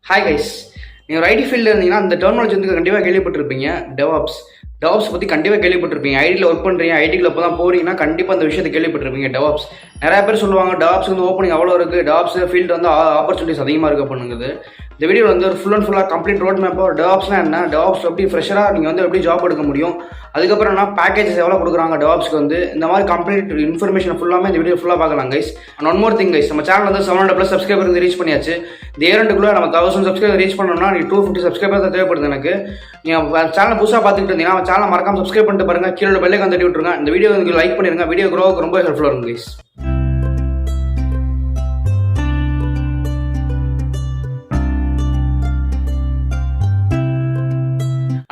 Hi guys, நீங்கள் ஒரு ID ஃபீல்டில் இருந்தீங்கன்னா அந்த டெர்மினாலஜி வந்து கண்டிப்பாக கேள்விப்பட்டிருப்பீங்க. டெவாப்ஸ் பற்றி கண்டிப்பாக கேள்விப்பட்டிருப்பீங்க. ஐடியில் ஒர்க் பண்ணுறீங்க, ஐடியில் இப்போ தான் போகிறீங்கன்னா கண்டிப்பாக அந்த விஷயத்தை கேள்விப்பட்டிருப்பீங்க. டெவாப்ஸ் நிறைய பேர் சொல்லுவாங்க டெவாப்ஸ் வந்து ஓப்பனிங் அவ்வளோ இருக்குது, டெவாப்ஸ் ஃபீல்டு வந்து ஆப்பர்ச்சுனிட்டிஸ் அதிகமாக இருக்குது பண்ணுங்குது. இந்த வீடியோவில் வந்து ஒரு ஃபுல்லாக கம்ப்ளீட் ரோட் மேப்போ டெவாப்ஸ்னால் என்ன, டெவாப்ஸ் எப்படி ஃப்ரெஷராக நீங்கள் வந்து எப்படி ஜாப் எடுக்க முடியும், அதுக்கப்புறம் என்ன பேக்கேஜஸ் எவ்வளோ கொடுக்குறாங்க டெவாப்ஸ்க்கு வந்து, இந்த மாதிரி கம்ப்ளீட் இன்ஃபர்மேஷன் ஃபுல்லாமே இந்த வீடியோ ஃபுல்லாக பார்க்கலாம் guys. And one more thing guys, நம்ம சேனல் வந்து 700+ சப்ஸ்கிரைபர் வந்து ரீச் பண்ணியாச்சு. இந்த ஏரண்டுக்குள்ளே நம்ம 1000 சப்ஸ்கிரைபர் ரீச் பண்ணோம்னா நீங்கள் 250 சப்ஸ்கிரைபர் தான் தேவைப்படுது எனக்கு. நீங்கள் சேனல் புதுசாக பார்த்துட்டு இருந்தீங்கன்னா நம்ம சேனல் மறக்காம சப்ஸ்கிரைப் பண்ணிட்டு பாருங்கள், கீழே பெல்லைக்கான் தட்டி விட்டுருங்க. இந்த வீடியோ வந்து லைக் பண்ணிடுங்க, வீடியோ க்ரோவுக்கு ரொம்ப ஹெல்ப்ஃபுல்லாக இருக்கும் கைஸ்.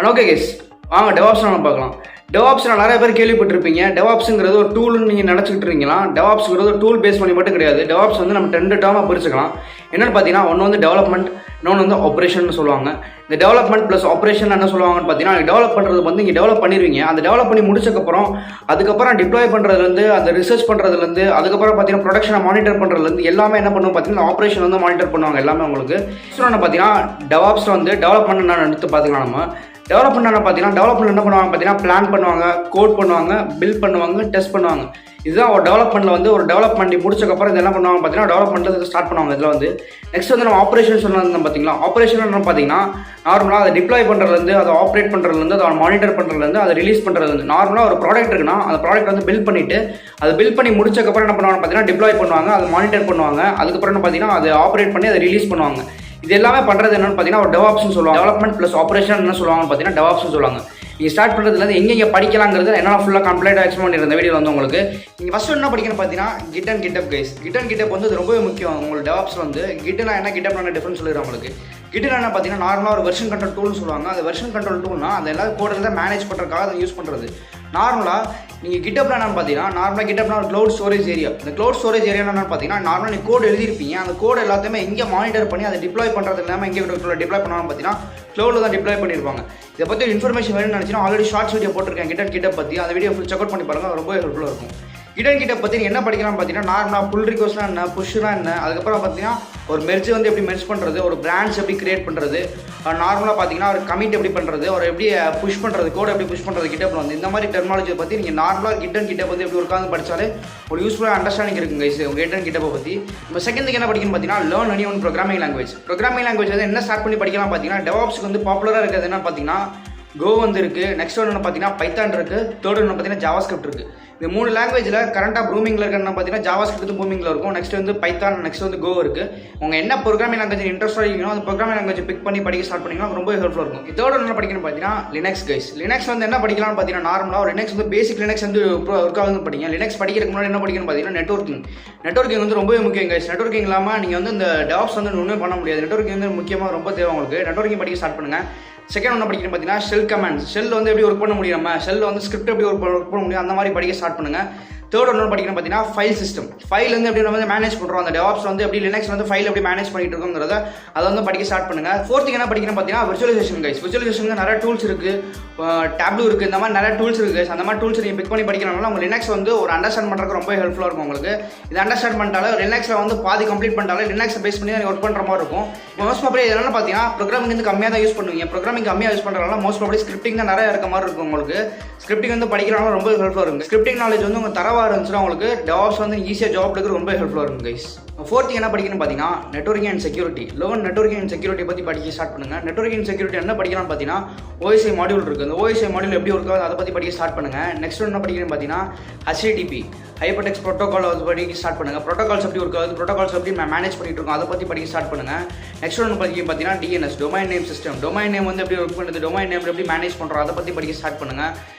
ஓகே கைஸ், வாங்க டெவாப்ஸ் நம்ம பார்க்கலாம். டெவாப்ஸ் நிறைய பேர் கேள்விப்பட்டிருப்பீங்க. டெவாப்ஸுங்கிறது ஒரு டூல்னு நீங்கள் நினச்சிக்கிட்டு இருக்கீங்களா? டெவாப்ஸுங்கிறது ஒரு டூல் பேஸ் பண்ணி மட்டும் கிடையாது. டெவாப்ஸ் வந்து நம்ம 2 டேர்மாக பிரிச்சுக்கலாம். என்னென்னு பார்த்தீங்கன்னா, ஒன்று வந்து டெவலப்மெண்ட், இன்னொன்று வந்து ஆப்ரேஷன் சொல்லுவாங்க. இந்த டெவலப்மெண்ட் ப்ளஸ் ஆப்ரேஷன் என்ன சொல்லுவாங்கன்னு பார்த்தீங்கன்னா, டெவலப் பண்ணுறது வந்து நீங்கள் டெவலப் பண்ணிடுவீங்க. அந்த டெவலப் பண்ணி முடிச்சக்கப்புறம் அதுக்கப்புறம் டிப்ளாய் பண்ணுறதுலேருந்து, அந்த ரிசர்ச் பண்ணுறதுலேருந்து, அதுக்கப்புறம் பார்த்தீங்கன்னா ப்ரொடக்ஷனை மானிட்டர் பண்ணுறதுலேருந்து எல்லாமே என்ன பண்ணுவோம் பார்த்தீங்கன்னா ஆப்ரேஷன் வந்து மானிட்டர் பண்ணுவாங்க எல்லாமே உங்களுக்கு. இன்னொன்று பார்த்தீங்கன்னா டெவாப்ஸில் வந்து டெவலப்மெண்ட் என்ன எடுத்து பார்த்துக்கலாம். நம்ம டெவலப்மெண்ட் என்ன பண்ணுவாங்க பார்த்தீங்கன்னா, பிளான் பண்ணுவாங்க, கோட் பண்ணுவாங்க, பில்ட் பண்ணுவாங்க, டெஸ்ட் பண்ணுவாங்க. இதுதான் ஒரு டெவலப்மெண்ட்டில் வந்து ஒரு டெவலப் பண்ணி முடிச்சக்கப்புறம் இது என்ன பண்ணுவாங்க பார்த்தீங்கன்னா டெவலப்மெண்ட்டில் ஸ்டார்ட் பண்ணுவாங்க. இதில் வந்து நெக்ஸ்ட் வந்து நம்ம ஆப்ரேஷன் சொன்னது பார்த்தீங்களா, ஆப்ரேஷன் என்ன பார்த்தீங்கன்னா நார்மலாக அதை டிப்ளாய் பண்ணுறதுலேருந்து, அதை ஆப்ரேட் பண்ணுறதுலேருந்து, அதை மானிட்டர் பண்ணுறதுலேருந்து, அதை ரிலீஸ் பண்ணுறதுலேருந்து. நார்மலாக ஒரு ப்ராடக்ட் இருக்குன்னா அந்த ப்ராடக்ட் வந்து பில்ட் பண்ணிவிட்டு அதை பில்ட் பண்ணி முடிச்சக்கப்புறம் என்ன பண்ணுவாங்க பார்த்தீங்கன்னா டிப்ளாய் பண்ணுவாங்க, அதை மானிட்டர் பண்ணுவாங்க, அதுக்கப்புறம் என்ன பார்த்தீங்கன்னா அதை ஆப்ரேட் பண்ணி அதை ரிலீஸ் பண்ணுவாங்க. இது எல்லாமே பண்ணுறது என்னன்னு பார்த்தீங்கன்னா ஒரு டெவாப்ஸ்னு சொல்லுவாங்க. டெவலப்மெண்ட் ப்ளஸ் ஆப்ரேஷன் என்ன சொல்லுவாங்கன்னு பார்த்தீங்கன்னா டெவாப்ஸ்னு சொல்லுவாங்க. நீங்கள் ஸ்டார்ட் பண்ணுறதுலேருந்து எங்கே படிக்கலாங்கிறது என்ன ஃபுல்லாக கம்ப்ளீட்டாக எக்ஸ்பிளைன் பண்ணியிருந்த வீடியோ வந்து உங்களுக்கு. நீங்கள் ஃபஸ்ட்டு என்ன படிக்கணும் பார்த்தீங்கன்னா Git and GitHub guys. Git and GitHub வந்து ரொம்பவே முக்கியம். உங்களுக்கு டெவாப்ஸ் வந்து கிட்னா என்ன, கிட்டப்னா என்ன டிஃபரன்ஸ் சொல்லிடுறேன் உங்களுக்கு. கிட்னா என்ன பார்த்தீங்கன்னா நார்மலாக ஒரு வெர்ஷன் கண்ட்ரோல் டூல்னு சொல்லுவாங்க. அந்த வெர்ஷன் கண்ட்ரோல் டூல்னா அந்த எல்லா கோடில் தான் மேனேஜ் பண்ணுறதுக்காக அதை யூஸ் பண்ணுறது. நார்மலாக நீங்கள் கிட்டப்னா என்னன்னு பார்த்தீங்கன்னா, நார்மலாக கிட்டப்னா ஒரு க்ளவுட் ஸ்டோரேஜ் ஏரியா. இந்த க்ளவுட் ஸ்டோரேஜ் ஏரியா என்னன்னு பார்த்தீங்கன்னா, நார்மலாக நீங்கள் கோட் எழுதிருப்பீங்க, அந்த கோட் எல்லாத்தையுமே எங்கே மானிட்டர் பண்ணி அதை டிப்ளாய் பண்ணுறது இல்லாமல் எங்கே டிப்ளாய் பண்ணுவாங்க பார்த்தீங்கன்னா க்ளவுடில் தான் டிப்ளாய் பண்ணியிருப்பாங்க. இதை பற்றி இன்ஃபர்மேஷன் வேணும்னு நினச்சினா ஆல்ரெடி ஷார்ட்ஸ் வீடியோ போட்டிருக்கேன் கிட் அண்ட் கிட்டப் பற்றி. அந்த வீடியோ ஃபுல் செக் அவுட் பண்ணி பாருங்கள், ரொம்ப ஹெல்ப்ஃபுல்லாக இருக்கும். கிட் அண்ட் கிட்டப் பற்றி என்ன படிக்கலாம்னு பார்த்தீங்கன்னா, நார்மலாக புல் ரிக்வெஸ்ட்னா என்ன, புஷ்னா என்ன, அதுக்கப்புறம் பார்த்தீங்கன்னா ஒரு மெர்ஜ் வந்து எப்படி மெர்ஜ் பண்ணுறது, ஒரு பிரான்ச் எப்படி கிரியேட் பண்ணுறது, நார்மலாக பார்த்தீங்கன்னா ஒரு கமிட் எப்படி பண்ணுறது, ஒரு எப்படி புஷ் பண்ணுறது, கோட் எப்படி புஷ் பண்ணுறது கிட்டப்பில் வந்து இந்த மாதிரி டெர்மினாலஜியை பற்றி நீங்கள் நார்மலாக கிட் அண்ட் கிட்டப் வந்து எப்படி உட்காந்து படித்தாலே ஒரு யூஸ்ஃபுல்லாக அண்டர்ஸ்டாண்டிங் இருக்குங்க கிட் அண்ட் கிட்டப்பை பற்றி. நம்ம செகண்டுக்கு என்ன படிக்கணும்னு பார்த்தீங்கன்னா learn any one programming language. Programming language வந்து என்ன ஸ்டார்ட் பண்ணி படிக்கலாம் பார்த்தீங்கன்னா, டெவாப்ஸ்க்கு வந்து பாப்புலராக இருக்கிறது என்ன பார்த்தீங்கன்னா கோ வந்து இருக்குது, நெக்ஸ்ட் ஒன்று பார்த்தீங்கன்னா பைத்தான் இருக்குது, தேர்ட் ஒன்று பார்த்தீங்கன்னா ஜாவாஸ்கிரிப்ட் இருக்குது. இந்த 3 லாங்குவேஜில் கரண்டாக ப்ரூமிங்கில் இருக்குன்னு பார்த்தீங்கன்னா ஜாவாஸ்கிரிப்ட் வந்து பூமிங்கில் இருக்கும், நெக்ஸ்ட் வந்து பைத்தான், நெக்ஸ்ட் வந்து கோ இருக்குது. உங்கள் என்ன ப்ரோக்ராமிங் லாங்குவேஜ் இன்ட்ரெஸ்ட் ஆகிக்கணும் அந்த ப்ரோக்ராமிங் லாங்குவேஜ் பிக் பண்ணி படிக்க ஸ்டார்ட் பண்ணிங்கன்னா ரொம்ப ஹெல்ப்ஃபுல்லாக இருக்கும். தேர்ட் ஒன்று படிக்கணும் பார்த்தீங்கன்னா லினக்ஸ் கைஸ். லினக்ஸ் வந்து என்ன படிக்கலாம்னு பார்த்தீங்கன்னா, நார்மலாக ஒரு லினக்ஸ் வந்து பேசிக் லினக்ஸ் வந்து ஒர்க் ஆகுது படிங்க. லினக்ஸ் படிக்கிறதுக்கு முன்னாடி என்ன படிக்கணும்னு பார்த்தீங்கன்னா நெட்வொர்க்கிங் வந்து ரொம்பவே முக்கியம் கைஸ். நெட்வொர்க்கிங் இல்லாமல் நீங்கள் வந்து இந்த டெவாப்ஸ் வந்து ஒன்றுமே பண்ண முடியாது. நெட்வொர்க்கிங் வந்து முக்கியமாக ரொம்ப தேவை உங்களுக்கு. நெட்வொர்க்கிங் படிக்க ஸ்டார்ட் பண்ணுங்கள். செகண்ட் ஒன்று படிக்கணும் பார்த்தீங்கன்னா ஷெல் கமாண்ட்ஸ். ஷெல் வந்து எப்படி ஒர்க் பண்ண முடியும், நம்ம ஷெல் வந்து ஸ்கிரிப்ட் எப்படி ஒர்க் பண்ண முடியும், அந்த மாதிரி படிக்க ஸ்டார்ட் பண்ணுங்கள். தேர்ட் ஒன்று படிக்கணும் பார்த்தீங்கன்னா ஃபைல் சிஸ்டம். ஃபைல் வந்து எப்படி நம்ம வந்து மேனேஜ் பண்ணுறோம், அந்த டெவாப்ஸ் வந்து எப்படி லினக்ஸ் வந்து ஃபைல் எப்படி மேனேஜ் பண்ணிட்டு இருக்கோங்கிறத அதை வந்து படிக்க ஸ்டார்ட் பண்ணுங்கள். ஃபோர்த்துக்கு என்ன படிக்கணும் பார்த்தீங்கன்னா விர்ச்சுவலைசேஷன் கைஸ். விர்ச்சுவலைசேஷன் நிறைய டூல்ஸ் இருக்குது, டேப்லூ இருக்குது, இந்த மாதிரி நிறைய டூல்ஸ் இருக்குது கைஸ். அந்த மாதிரி டூல்ஸ் நீங்கள் பிக் பண்ணி படிக்கிறனால உங்கள் லினக்ஸ் வந்து ஒரு அண்டர்ஸ்டாண்ட் பண்ணுறதுக்கு ரொம்ப ஹெல்ப்ஃபுல்லாக இருக்கும் உங்களுக்கு. இது அண்டர்ஸ்டாண்ட் பண்ணிட்டாலும் லினக்ஸில் வந்து பாதி கம்ப்ளீட் பண்ணிட்டாலும் லினக்ஸை பேஸ் பண்ணி தான் ஒர்க் பண்ணுற மாதிரி இருக்கும். மோஸ்ட் ப்ராபப்லி என்னென்னு பார்த்தீங்கன்னா ப்ரோக்ராமிங் வந்து கம்மியாக தான் யூஸ் பண்ணுவீங்க. ப்ரோக்ராமிங் கம்மியாக யூஸ் பண்ணுறதுனால மோஸ்ட் ப்ராபப்லி ஸ்கிரிப்டிங் தான் நிறைய இருக்க மாதிரி இருக்கும் உங்களுக்கு. ஸ்கிரிப்டிங் வந்து படிக்கிறனால ரொம்ப ஹெல்ப்ஃபுல்லாக இருக்கும். ஸ்கிரிப்டிங் நாலேஜ் வந்து உங்கள் தரவாக இருந்துச்சுன்னா உங்களுக்கு டெவாப்ஸ் வந்து ஈஸியாக ஜாப் எடுக்க ரொம்ப ஹெல்ப்ஃபுல்லாக இருக்கும் கைஸ். ஃபோர்த்து என்ன படிக்கணும்னு பார்த்தீங்கன்னா networking and security. Learn networking and security பற்றி படிக்க ஸ்டார்ட் பண்ணுங்கள். நெட்வொர்க்கிங் அண்ட் செக்யூரிட்டி என்ன படிக்கலாம்னு பார்த்தீங்கன்னா OSI மாடியூல் இருக்குது. அந்த OSI மாடியூல் எப்படி ஒர்க் ஆகுது அதை பற்றி படிக்க ஸ்டார்ட் பண்ணுங்கள். நெக்ஸ்ட் என்ன படிக்கணும்னு பார்த்தீங்கன்னா HTTP ஹைப்பர்டெக்ஸ்ட் ப்ரோட்டோகால் அதை படிக்க ஸ்டார்ட் பண்ணுங்கள். ப்ரோட்டோகால்ஸ் எப்படி ஒர்க் ஆகுது, ப்ரோட்டோகால்ஸ் எப்படி மேனேஜ் பண்ணிட்டு இருக்கோம் அதை பற்றி படிக்க ஸ்டார்ட் பண்ணுங்கள். நெக்ஸ்ட் ஒன்று பார்த்தீங்கன்னா DNS domain name system. Domain name வந்து எப்படி ஒர்க் பண்ணுறது, டொமைன் நேம் எப்படி மேனேஜ் பண்ணுறோம் அதை பற்றி படிக்க ஸ்டார்ட் பண்ணுங்கள்.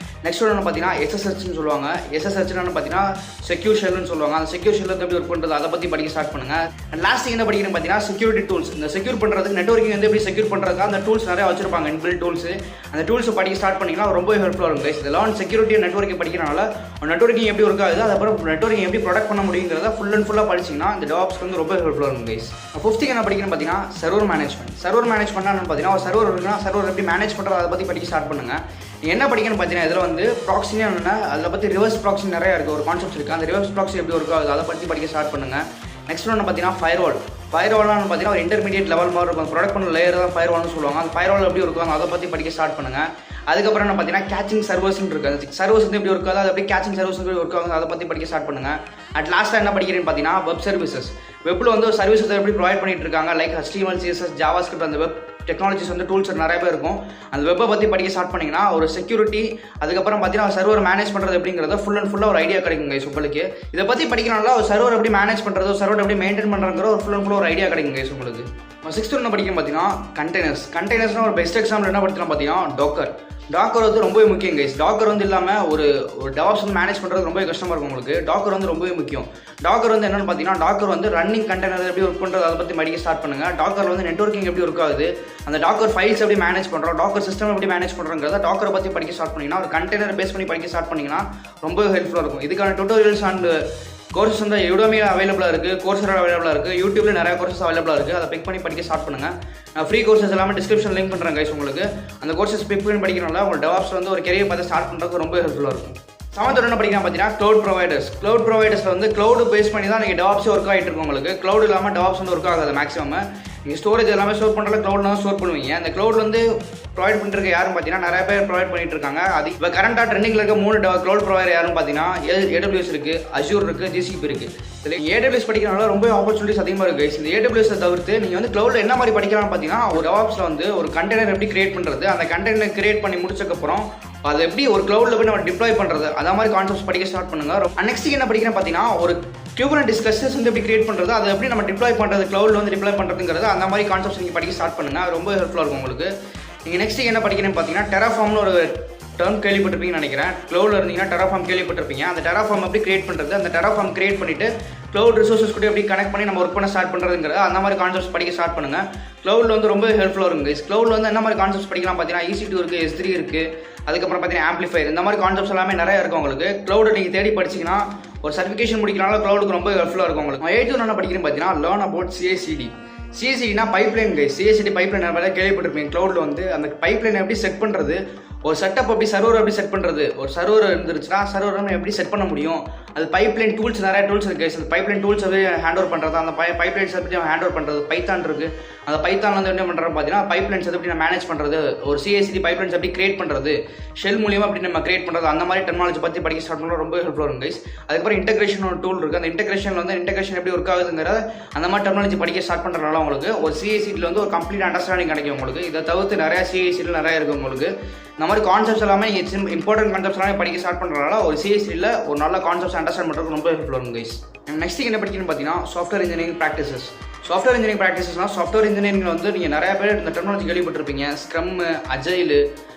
நெக்ஸ்ட் ஒன்று பார்த்தீங்கன்னா SSHன்னு சொல்லுவாங்க. SSHன்னு பார்த்தீங்கன்னா செக்யூர் ஷெல்னு சொல்லுவாங்க. அந்த செக்யூர் ஷெல் வந்து எப்படி ஒர்க் பண்ணுறது அதை பற்றி படிக்க ஸ்டார்ட் பண்ணுங்கள். அண்ட் லாஸ்ட் என்ன படிக்கணும் பார்த்தீங்கன்னா செக்யூரிட்டி டூல்ஸ். இந்த செக்யூர் பண்ணுறதுக்கு நெட்வொர்க்கிங் வந்து எப்படி செக்யூர் பண்ணுறதுக்கு அந்த டூல்ஸ் நிறைய வச்சிருப்பாங்க, இன்பில்ட் டூல்ஸ். அந்த டூல்ஸை படிக்க ஸ்டார்ட் பண்ணிங்கன்னா ரொம்ப ஹெல்ப்ஃபுல்லாக இருக்கும் கைஸ். இதெல்லாம் செக்யூரிட்டி நெட்வொர்க்கிங் படிக்கிறனால நெட்வொர்க்கிங் எப்படி ஒர்க் ஆகுது, அதுக்கப்புறம் நெட்வொர்க்கிங் எப்படி ப்ரொடக்ட் பண்ண முடியுங்கிறத ஃபுல் அண்ட் ஃபுல்லாக படிச்சிங்கன்னா இந்த டெவாப்ஸ்க்கு வந்து ரொம்ப ஹெல்ப்ஃபுல்லாக இருக்கும் கைஸ். ஃபிஃப்த்துக்கு என்ன படிக்கணும் பார்த்தீங்கன்னா சர்வர் மேனேஜ்மெண்ட். சர்வர் மேனேஜ்மெண்ட்னா பார்த்தீங்கன்னா ஒரு சர்வர் இருக்குன்னா சர்வர் எப்படி மேனேஜ் பண்ணுறது அதை பற்றி படிக்க ஸ்டார்ட் பண்ணுங்கள். நீங்கள் என்ன படிக்கணும்னு பார்த்தீங்கன்னா இதில் வந்து ப்ராக்ஸினா என்ன, அதில் பற்றி ரிவர்ஸ் ப்ராக்ஸி நிறையா இருக்குது, ஒரு கான்செப்ட்ஸ் இருக்குது. அந்த ரிவர்ஸ் ப்ராக்ஸி எப்படி ஒர்க் ஆகுது அதை பற்றி படிக்க ஸ்டார்ட் பண்ணுங்கள். நெக்ஸ்ட் ஒன்று பார்த்தீங்கன்னா ஃபயர்வால்னு பார்த்தீங்கன்னா ஒரு இன்டர்மீடியட் லெவல் மாதிரி இருக்கும். ப்ரொடக்ட் பண்ண லேயர் தான் ஃபயர்வால்னு சொல்லுவாங்க. அந்த ஃபயர்வால் எப்படி இருக்கும் அதை பற்றி படிக்க ஸ்டார்ட் பண்ணுங்கள். அதுக்கப்புறம் என்ன பார்த்தீங்கன்னா கேச்சிங் சர்வர்ஸ்னு இருக்குது. அந்த சர்வர்ஸ் வந்து எப்படி இருக்காது, அது எப்படி கேச்சிங் சர்வர்ஸ் எப்படி இருக்காது அதை பற்றி படிக்க ஸ்டார்ட் பண்ணுங்கள். அட் லாஸ்ட்டாக என்ன படிக்கிறேன்னு பார்த்தீங்கன்னா வெப் சர்வீசஸ். வெப்பில் வந்து ஒரு சர்வீசஸ் எப்படி ப்ரொவைட் பண்ணிட்டு இருக்காங்க, லைக் HTML, CSS, JavaScript, அந்த வெப் டெக்னாலஜிஸ் வந்து டூல்ஸ் நிறைய பேர் இருக்கும். அந்த வெப்பை பற்றி படிக்க ஸ்டார்ட் பண்ணிங்கன்னா ஒரு செக்யூரிட்டி, அதுக்கப்புறம் பார்த்தீங்கன்னா சர்வர் மேனேஜ் பண்ணுறது எப்படிங்கிறத ஃபுல் அண்ட் ஃபுல்லாக ஒரு ஐடியா கிடைக்குங்க உங்களுக்கு. இதை பற்றி படிக்கிறனால ஒரு சர்வர் எப்படி மேனேஜ் பண்ணுறது, சர்வர் எப்படி மெயின்டைன் பண்ணுறங்கிற ஒரு ஃபுல் அண்ட் ஃபுல்லாக ஒரு ஐடியா கிடைக்குங்க உங்களுக்கு. 6th ஒன்று படிக்கும் பார்த்தீங்கன்னா கண்டெய்னர்ஸ்னால் ஒரு பெஸ்ட் எக்ஸாம்பிள் என்ன படிக்கலாம் பார்த்தீங்கன்னா டாக்கர் வந்து ரொம்பவே முக்கியம் கைஸ். டாக்கர் வந்து இல்லாமல் ஒரு டெவாப்ஸ் வந்து மேனேஜ் பண்ணுறது ரொம்ப கஷ்டமாக இருக்கும் உங்களுக்கு. டாக்கர் வந்து ரொம்பவே முக்கியம். டாக்கர் வந்து என்னென்னு பார்த்தீங்கன்னா டாக்கர் வந்து ரன்னிங் கண்டெய்னர் எப்படி ஒர்க் பண்ணுறது அதை பற்றி படிக்க ஸ்டார்ட் பண்ணுங்கள். டாக்கர் வந்து நெட்வொர்க்கிங் எப்படி ஒர்க் ஆகுது, அந்த டாக்கர் ஃபைல்ஸ் எப்படி மேனேஜ் பண்ணுறோம், டாக்கர் சிஸ்டம் எப்படி மேனேஜ் பண்ணுறோங்கிறத டாக்கரை பற்றி படிக்க ஸ்டார்ட் பண்ணிங்கன்னா ஒரு கண்டெய்னர் பேஸ் பண்ணி படிக்க ஸ்டார்ட் பண்ணிங்கன்னா ரொம்ப ஹெல்ப்ஃபுல்லாக இருக்கும். இதுக்கான டுட்டோரியல்ஸ் அண்ட் கோர்சஸ் வந்து udemy அவைலபிளாக இருக்குது, கோர்சரா அவைலபிளாக இருக்குது, யூடியூப்ல நிறைய கோர்சஸ் அவைலபிளாக இருக்குது. அதை பிக் பண்ணி படிக்க ஸ்டார்ட் பண்ணுங்கள். நான் ஃப்ரீ கோர்சஸ் எல்லாமே டிஸ்கிரிப்ஷன் லிங்க் பண்ணுறேன் கைஸ் உங்களுக்கு. அந்த கோர்சஸ் பிக் பண்ணி படிக்கிறனால உங்கள் டெவாப்ஸ் வந்து ஒரு கெரியர் பார்த்து ஸ்டார்ட் பண்ணுறதுக்கு ரொம்ப ஹெல்ப்ஃபுல்லாக இருக்கும். 7th என்ன படிக்கலாம் பார்த்தீங்கன்னா க்ளவுட் ப்ரொவைடர்ஸில் வந்து க்ளவுட் பேஸ் பண்ணி தான் நீங்கள் டெவாப்ஸே ஒர்க் ஆகிட்டு இருக்கும் உங்களுக்கு. க்ளவுட் இல்லாமல் டெவாப்ஸ் வந்து ஒர்க் ஆகாது மேக்ஸிமம். நீங்கள் ஸ்டோரேஜ் எல்லாமே ஸ்டோர் பண்ணுறதுல க்ளவுட் தான் ஸ்டோர் பண்ணுவீங்க. அந்த க்ளவுட் வந்து ப்ரொவைட் பண்ணிட்டு யாரும் பார்த்தீங்கன்னா நிறைய பேர் ப்ரொவைட் பண்ணிட்டு இருக்காங்க. அது இப்போ கரண்டாக ட்ரெண்டிங்கில் இருக்க 3 க்ளவுட் ப்ரொவைடர் யாரும் பார்த்தீங்கன்னா AWS இருக்குது, Azure இருக்குது, GCP இருக்குது. இதில் AWS படிக்கிறனால ரொம்ப ஆப்பர்ச்சுனிட்டிஸ் அதிகமாக இருக்குது. இந்த AWS தவிர்த்து நீங்கள் வந்து க்ளவுடில் என்ன மாதிரி படிக்கலாம்னு பார்த்தீங்கன்னா ஒரு டெவாப்ஸில் வந்து ஒரு கண்டெய்னர் எப்படி கிரியேட் பண்ணுறது, அந்த கண்டெய்னர் கிரியேட் பண்ணி முடிச்சக்கப்புறம் அதை எப்படி ஒரு க்ளவுடில் போய் நம்ம டிப்ளாய் பண்ணுறது, அந்த மாதிரி கான்செப்ட்ஸ் படிக்க ஸ்டார்ட் பண்ணுங்கள். நெக்ஸ்ட் என்ன படிக்கிறேன் பார்த்தீங்கன்னா ஒரு Kubernetes கிளஸ்டர்ஸ் வந்து எப்படி கிரியேட் பண்ணுறது, அதை எப்படி நம்ம டிப்ளாய் பண்ணுறது, க்ளவுடில் வந்து டிப்ளாய் பண்ணுறதுங்கிறது அந்த மாதிரி கான்செப்ட்ஸ் நீங்கள் படிக்க ஸ்டார்ட் பண்ணுங்கள். ரொம்ப ஹெல்ப்ஃபுல்லாக இருக்கும் உங்களுக்கு. நீங்கள் நெக்ஸ்ட் என்ன படிக்கிறேன்னு பார்த்தீங்கன்னா Terraformனு ஒரு டேர்ம் கேள்விப்பட்டிருப்பீங்கன்னு நினைக்கிறேன். க்ளவுடில் இருந்தீங்கன்னா Terraform கேள்விப்பட்டிருப்பீங்க. அந்த Terraform எப்படி கிரியேட் பண்ணுறது, அந்த Terraform கிரியேட் பண்ணிவிட்டு க்ளவுட் ரிசோர்ஸஸ் கூட எப்படி கனெக்ட் பண்ணி நம்ம ஒர்க் பண்ண ஸ்டார்ட் பண்ணுறதுங்கிறது அந்த மாதிரி கான்செப்ட்ஸ் படிக்க ஸ்டார்ட் பண்ணுங்கள். க்ளவுடில் வந்து ரொம்ப ஹெல்ப்ஃபுல்லாக இருக்கும் கைஸ். க்ளவுடில் வந்து என்ன மாதிரி கான்செப்ட்ஸ் படிக்கலாம் பார்த்தீங்கன்னா EC2 இருக்குது, S3 இருக்குது, அதுக்கப்புறம் பார்த்தீங்கன்னா ஆம்பிளிஃபையர், இந்த மாதிரி கான்செப்ட்ஸ் எல்லாமே நிறைய இருக்கும் உங்களுக்கு. க்ளவுட் நீங்கள் தேடி படிச்சிங்கன்னா ஒரு சர்டிஃபிகேஷன் முடிக்கிறனால க்ளவுடுக்கு ரொம்ப ஹெல்ப்ஃபுல்லாக இருக்கும் உங்களுக்கு. 8th என்ன படிக்கிறேன்னு பார்த்தீங்கன்னா learn about CI/CD pipeline guys. CI/CD pipeline நிறைய கேள்விப்பட்டிருப்பீங்க. க்ளவுடில் வந்து அந்த பைப்லைன் எப்படி செட் பண்ணுறது, ஒரு செட்டப் எப்படி சர்வர் எப்படி செட் பண்ணுறது, ஒரு சர்வர் இருந்துருச்சுன்னா சர்வர் நம்ம எப்படி செட் பண்ண முடியும், அது பைப்லைன் டூல்ஸ் நிறைய டூல்ஸ் இருக்குது. அந்த பைப்லைன் டூல்ஸ் எப்படி ஹேண்ட் ஓவர் பண்ணுறது, அந்த பைப்லைன்ஸ் எப்படி ஹேண்ட் ஓவர் பண்ணுறது, பைத்தான் இருக்குது. அந்த பைத்தான் வந்து என்ன பண்ணுறது பார்த்தீங்கன்னா பைப்லைன்ஸ் எப்படி நம்ம மேனேஜ் பண்ணுறது, ஒரு CI/CD பைப்லைன்ஸ் எப்படி கிரியேட் பண்ணுறது, ஷெல் மூலியமாக எப்படி நம்ம கிரியேட் பண்ணுறது, அந்த மாதிரி டெக்னாலஜி பற்றி படிக்க ஸ்டார்ட் பண்ணுறது ரொம்ப ஹெல்ப்ஃபுல்லாக இருக்கும் கைஸ். அதுக்கப்புறம் இன்டெகிரேஷன் ஒரு டூல் இருக்குது. அந்த இன்டெகிரேஷன் வந்து இன்டெகிரேஷன் எப்படி ஒர்க் ஆகுதுங்கிற அந்த மாதிரி டெக்னாலஜி படிக்க ஸ்டார்ட் பண்ணுறதுனால உங்களுக்கு ஒரு CI/CDயில் வந்து ஒரு கம்ப்ளீட் அண்டர்ஸ்டாண்டிங் கிடைக்கும் உங்களுக்கு. இதை தவிர்த்து நிறையா CI/CDயில் நிறைய இருக்குது உங்களுக்கு. இந்த மாதிரி கான்செப்ட்ஸ் எல்லாமே நீங்கள் இம்பார்ட்டன்ட் கான்செப்ட்ஸ் எல்லாமே படிக்க ஸ்டார்ட் பண்ணுறதுனால ஒரு CI/CDயில் ஒரு நல்ல கான்செப்ட்ஸ் அண்டர்ஸ்டாண்ட் பண்ணுறது ரொம்ப ஹெல்ப்ஃபுல்லாக இருக்கும் கைஸ். நெக்ஸ்ட் என்ன படிக்கணும்னு பார்த்தீங்கன்னா சாஃப்ட்வேர் இன்ஜினியரிங் ப்ராக்டிசஸ்னால் சாஃப்ட்வேர் இன்ஜினியரிங்கில் வந்து நீங்கள் நிறைய பேர் இந்த டெக்னாலஜி கேள்விப்பட்டிருப்பீங்க. ஸ்க்ரம், அஜைல்,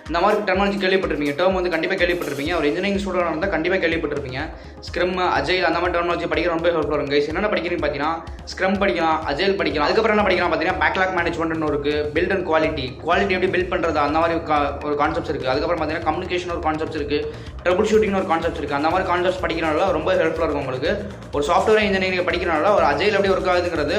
இந்த மாதிரி டெக்னாலஜி கேள்விப்பட்டிருப்பீங்க. டேர்ம் வந்து கண்டிப்பாக கேள்விப்பட்டிருப்பீங்க. ஒரு இன்ஜினியரிங் ஸ்டூடெண்ட் இருந்தால் கண்டிப்பாக கேள்விப்பட்டிருப்பீங்க. ஸ்க்ரம், அஜைல் அந்த மாதிரி டெக்னாலஜி படிக்க ரொம்ப ஹெல்ப்ஃபுல்லாக இருக்கும் கைஸ். என்னென்ன படிக்கிறீங்க பார்த்தீங்கன்னா ஸ்க்ரம் படிக்கலாம், அஜைல் படிக்கலாம். அதுக்கப்புறம் என்ன படிக்கலாம் பார்த்தீங்கன்னா பேக்லாக் மேனேஜ்மெண்ட்னு இருக்குது, பில்ட் அண்ட் குவாலிட்டி எப்படி பில்ட் பண்ணுறது, அந்த மாதிரி ஒரு கான்செப்ட்ஸ் இருக்குது. அதுக்கப்புறம் பார்த்தீங்கன்னா கம்யூனிகேஷன் ஒரு கான்செப்ட்ஸ் இருக்குது, ட்ரபிள் ஷூட்டிங் ஒரு கான்செப்ட்ஸ் இருக்குது. அந்த மாதிரி கான்செப்ட்ஸ் படிக்கிறனால ரொம்ப ஹெல்ப்ஃபுல்லாக இருக்கும் உங்களுக்கு. ஒரு சாஃப்ட்வேர் இன்ஜினியரிங் படிக்கிறனால ஒரு அஜைல் எப்படி ஒர்க் ஆகுதுங்கிறது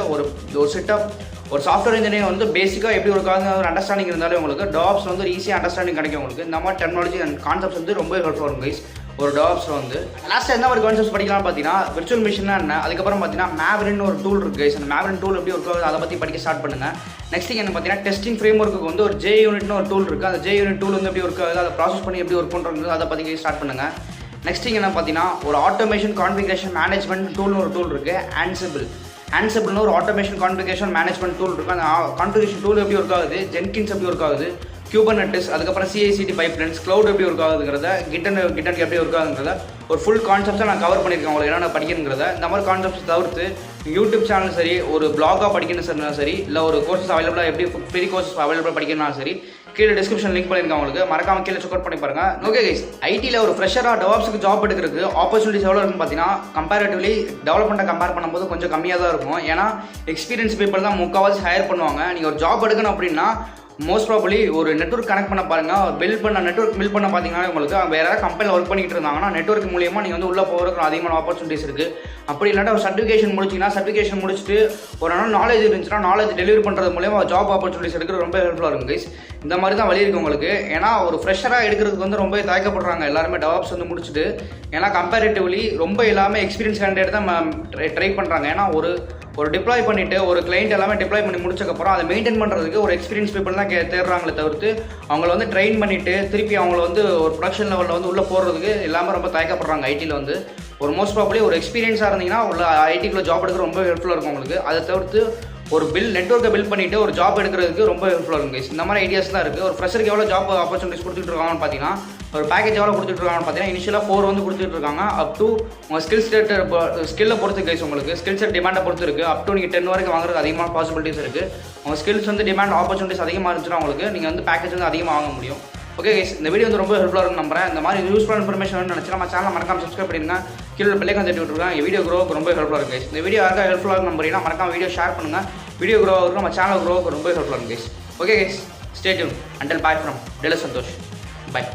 ஒரு செட்டப், ஒரு சாஃப்ட்வேர் இன்ஜினியர் வந்து பேசிக்காக எப்படி ஒர்க் ஆகுது ஒரு அண்டர்ஸ்டாண்டிங் இருந்தாலே உங்களுக்கு DevOps வந்து ஒரு ஈஸியாக அண்டர்ஸ்டாண்டிங் கிடைக்கும் உங்களுக்கு. இந்த மாதிரி டெக்னாலஜி அண்ட் கான்செப்ட்ஸ் வந்து ரொம்ப ஹெல்ப்ஃபுல்லாக இருக்கும் கைஸ். ஒரு DevOpஸில் வந்து லாஸ்ட்டாக என்ன ஒரு கான்செப்ட்ஸ் படிக்கலாம்னு பார்த்தீங்கன்னா விர்ச்சுவல் மிஷின்னா என்ன, அதுக்கப்புறம் பார்த்தீங்கன்னா மேவரின்னு ஒரு டூல் இருக்குது கைஸ். அந்த மேவரின் டூல் எப்படி ஒர்க் ஆகுது அதை பற்றி படிக்க ஸ்டார்ட் பண்ணுங்கள். நெக்ஸ்ட் என்ன பார்த்தீங்கன்னா டெஸ்டிங் ஃப்ரேம் ஒர்க்கு வந்து ஒரு JUnitனு ஒரு டூல் இருக்குது. அந்த JUnit டூல் வந்து எப்படி ஒர்க் ஆகுது, அதை ப்ராசஸ் பண்ணி எப்படி ஒர்க் பண்ணுறது அதை பற்றி ஸ்டார்ட் பண்ணுங்கள். நெக்ஸ்ட் என்ன பார்த்தீங்கன்னா ஒரு ஆட்டோமேஷன் கான்ஃபிகரேஷன் மேனேஜ்மெண்ட் டூல்னு ஒரு டூல் இருக்குது. ஆன்சிபிள்னு ஒரு ஆட்டோமேஷன் கான்ஃபிகரேஷன் மேனேஜ்மெண்ட் டூல் இருக்குது. அந்த கான்ஃபிகரேஷன் டூல் எப்படி ஒர்க் ஆகுது, ஜென்கின்ஸ் எப்படி ஒர்க் ஆகுது, Kubernetes, அதுக்கப்புறம் CI/CD பைப்லைன்ஸ், க்ளவுட் எப்படி ஒர்க் ஆகுதுங்கிறத, கிட்டன் எப்படி ஒர்க் ஆகுதுங்கிறத ஒரு ஃபுல் கான்செப்ட்ஸை நான் கவர் பண்ணியிருக்கேன் உங்களுக்கு என்னென்ன படிக்கணுங்கிறத. இந்த மாதிரி கான்செப்ட்ஸ் தவிர்த்து யூடியூப் சேனல் சரி, ஒரு பிளாகாக படிக்கணும் சரி, இல்லை ஒரு கோர்சஸ் அவைலபிளாக எப்படி ஃப்ரீ கோர்சஸ் அவைலபிளாக படிக்கணும்னா சரி, கீழே டிஸ்கிரிப்ஷன் லிங்க் பண்ணியிருக்கேன் உங்களுக்கு. மறக்காம கீழே செக் அவுட் பண்ணி பாருங்க. ஓகே கைஸ், ஐடியில் ஒரு ஃப்ரெஷராக டெவாப்ஸுக்கு ஜாப் எடுக்கிறதுக்கு ஆப்பர்ச்சுனிட்டிஸ் எவ்வளோ இருக்குன்னு பார்த்தீங்கன்னா கம்பேரிட்டிவ்லி டெவலப்மெண்ட்டை கம்பேர் பண்ணும்போது கொஞ்சம் கம்மியாக தான் இருக்கும். ஏன்னா எக்ஸ்பீரியன்ஸ் பீப்பிள் தான் முக்கால்வாசி ஹையர் பண்ணுவாங்க. நீங்கள் ஒரு ஜாப் எடுக்கணும் அப்படின்னா மோஸ்ட் ப்ராபப்லி ஒரு நெட்வொர்க் கனெக்ட் பண்ண பாருங்கள், நெட்வொர்க் பில்ட் பண்ண பார்த்தீங்கன்னா உங்களுக்கு வேறு யாராவது கம்பெனியில் ஒர்க் பண்ணிட்டு இருந்தாங்கன்னா நெட்வொர்க் மூலியமாக நீங்கள் வந்து உள்ளே போகிறதுக்கு அதிகமான ஆப்பர்ச்சுனிட்டிஸ் இருக்குது. அப்படி இல்லாட்டா ஒரு சர்டிஃபிகேஷன் முடிச்சுட்டு ஒரு நாலேஜ் இருந்துச்சுன்னா நாலேஜ் டெலிவரி பண்ணுறது மூலியமாக ஜாப் ஆப்பர்ச்சுனிட்டிஸ் எடுக்கிறது ரொம்ப ஹெல்ப்ஃபுல்லாக இருக்கும் கைஸ். இந்த மாதிரி தான் வழி இருக்குது உங்களுக்கு. ஏன்னா ஒரு ஃப்ரெஷராக எடுக்கிறதுக்கு வந்து ரொம்ப தயக்கப்படுறாங்க எல்லாருமே டெவாப்ஸ் வந்து முடிச்சுட்டு. ஏன்னா கம்பேரிட்டிவ்லி ரொம்ப எல்லாமே எக்ஸ்பீரியன்ஸ் கேண்டிடேட் தான் ட்ரை பண்ணுறாங்க. ஏன்னா ஒரு டிப்ளாய் பண்ணிவிட்டு ஒரு கிளைண்ட் எல்லாமே டிப்ளாய் பண்ணி முடிச்சக்கப்புறம் அதை மெயின்டைன் பண்ணுறதுக்கு ஒரு எக்ஸ்பீரியன்ஸ் பீப்புள் தான் தேடுறாங்களே தவிர்த்து அவங்கள வந்து ட்ரெயின் பண்ணிவிட்டு திருப்பி அவங்கள வந்து ஒரு ப்ரொடக்ஷன் லெவலில் வந்து உள்ளே போடுறதுக்கு எல்லாமே ரொம்ப தயக்கப்படுறாங்க ஐடியில் வந்து. ஒரு மோஸ்ட் ப்ராபப்ளி ஒரு எக்ஸ்பீரியன்ஸாக இருந்தீங்கன்னா உள்ள ஐடிக்குள்ள ஜாப் எடுக்க ரொம்ப ஹெல்ப்ஃபுல்லாக இருக்கும் உங்களுக்கு. அதை தவிர்த்து ஒரு நெட்வொர்க்கை பில்ட் பண்ணிவிட்டு ஒரு ஜாப் எடுக்கிறதுக்கு ரொம்ப ஹெல்ப்ஃபுல்லாக இருக்கும் கைஸ். இந்த மாதிரி ஐடியாஸ் தான் இருக்குது. ஒரு ஃப்ரெஷருக்கு எவ்வளோ ஜாப் ஆப்பர்ச்சுனிட்டிஸ் கொடுத்துட்டு இருக்காங்கன்னு பார்த்தீங்கன்னா, ஒரு பேக்கேஜ் எவ்வளோ கொடுத்துட்டு இருக்காங்கன்னு பார்த்தீங்கன்னா இனிஷியலாக 4 வந்து கொடுத்துட்டு இருக்காங்க. அப் டு உங்கள் ஸ்கில்லை பொறுத்து கைஸ், உங்களுக்கு ஸ்கில் செட் டிமாண்டை பொறுத்து இருக்குது. அப் டு நீங்கள் 10 வரைக்கும் வாங்குறதுக்கு அதிகமான பாசிபிலிட்டிஸ் இருக்குது. உங்கள் ஸ்கில்ஸ் வந்து டிமாண்ட் ஆப்பர்ச்சுனிட்டிஸ் அதிகமாக இருந்துச்சுன்னா உங்களுக்கு நீங்கள் வந்து பேக்கேஜ் வந்து அதிகமாக வாங்க முடியும். ஓகே கைஸ், இந்த வீடியோ வந்து ரொம்ப ஹெல்ப்ஃபுல்லாக இருக்கும் நம்புறேன். இந்த மாதிரி யூஸ்ஃபுல் இன்ஃபர்மேஷன் நினச்சி நம்ம சேனலை மறக்காம சப்ஸ்கிரைப் பண்ணிடுங்க. கீழே பெல்லைக்கான் தட்டி விட்டுருக்கேன். இந்த வீடியோ க்ரோவுக்கு ரொம்ப ஹெல்ப்ஃபுல்லாக இருக்கும் கைஸ். இந்த வீடியோ யாருக்கா ஹெல்ப்ஃபுல்லாக இருக்கும் நம்புறீங்கன்னா மறக்காம வீடியோ ஷேர் பண்ணுங்கள். வீடியோ க்ரோ ஆகும், நம்ம சேனல் க்ரோவுக்கு ரொம்ப ஹெல்ப்ஃபுல்லாக இருக்கும் guys. Okay guys, stay tune. Until bye from டெல சந்தோஷ். பாய்.